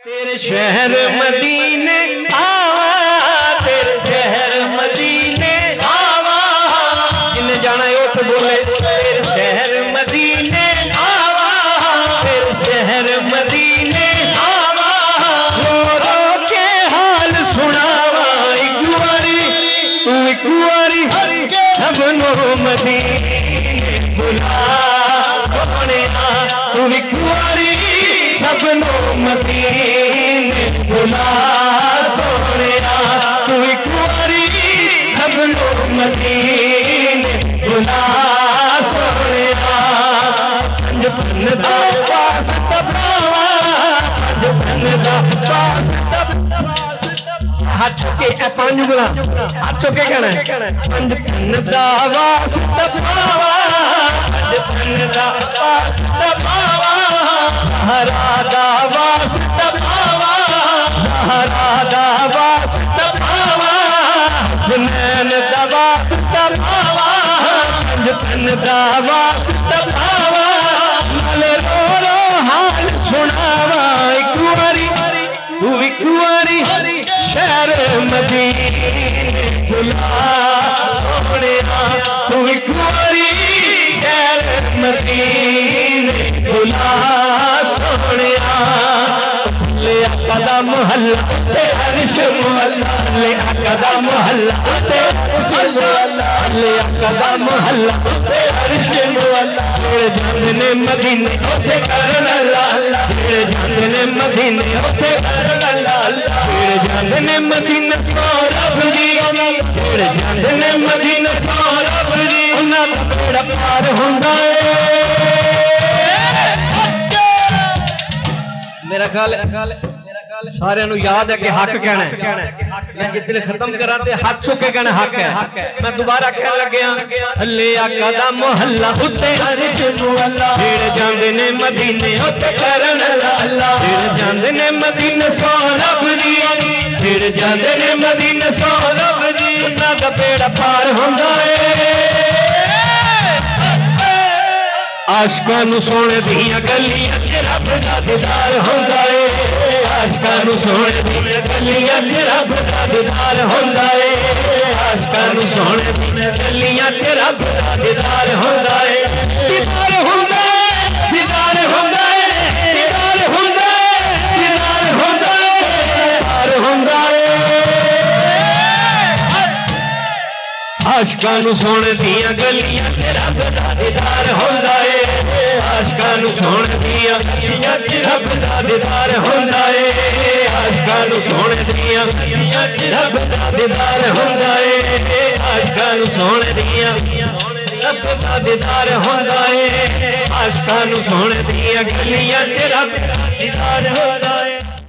तेरे शहर मदीने आवा, तेरे शहर मदीने आवा। जिन्हें जाना है वो तो बोले तेरे शहर मदीने आवा, तेरे शहर मदीने आवा। रो रो के हाल सुनावा एक बारी, तू एक बारी सबनो मदीने बुला सोने, तू एक बारी सबनो मदीने बुला सोने, तू एक बारी सबनो मदीने बुला सोने। पंज फन दा वास्ता भरावा, पंज फन दा वास्ता हाथ चुके ए पांच उंगला हाथ चुके कहना है पंज फन दा वास्ता भरावा, पंज फन दा वास्ता भरावा। हरादा वास्ता भावा, हरादा वास्ता भावा। सुनैन दा वास्ता भावा, पंजतन दा वास्ता भावा। नाले रो रो हाल सुनावा एक बारी, तू एक बारी शहर मदीने बुला सोने, तू एक बारी शहर मदीने बुला सोने। ले आका मोहल्ला ते अर्श मोहल्ला, ले आका मोहल्ला ते अर्श मोहल्ला, ले आका मोहल्ला ते अर्श मोहल्ला। तेरे जाने मदीने ओते करन अल्लाह अल्लाह, तेरे जाने मदीने ओते करन अल्लाह अल्लाह। तेरे जाने मदीने सौरभ दी, तेरे जाने मदीने सौरभ दी। उन्हां दा बेड़ा पार हुंदा है। मेरा ख्याल सारे याद है कि हक कहना है। मैं जितने खत्म करा ते हाथ चुके कहना हक है। मैं दोबारा कह लग्या अल्ले आका दा मोहल्ला उत्ते अर्श मोहल्ला, फिर जांदे ने मदीने उत्ते करन अल्लाह, फिर जांदे ने मदीने सौरभ दी, फिर जांदे ने मदीने सौरभ दी। उन्हां दा बेड़ा पार हुंदा है। आशकां नूं सोने दियां गलियां च रब दा दीदार हुंदा है, आशकां नूं सोने दियां गलियां च रब दा दीदार हुंदा है, आशकां नूं सोने दियां गलियां च रब दा दीदार हुंदा है। दीदार हुंदा है, दीदार हुंदा है, दीदार हुंदा है, दीदार हुंदा है, दीदार हुंदा है। आशकां नूं सोने दियां गलियां च रब दा दीदार हुंदा है, आशकां नूं सोने दियां गलियां च रब दा दीदार हुंदा है, आशकां नूं सोने दियां गलियां च रब दा दीदार हुंदा है, आशकां नूं सोने दियां रब दा दीदार हुंदा है, आशकां नूं सोने दियां गलियां च रब दा दीदार हुंदा है।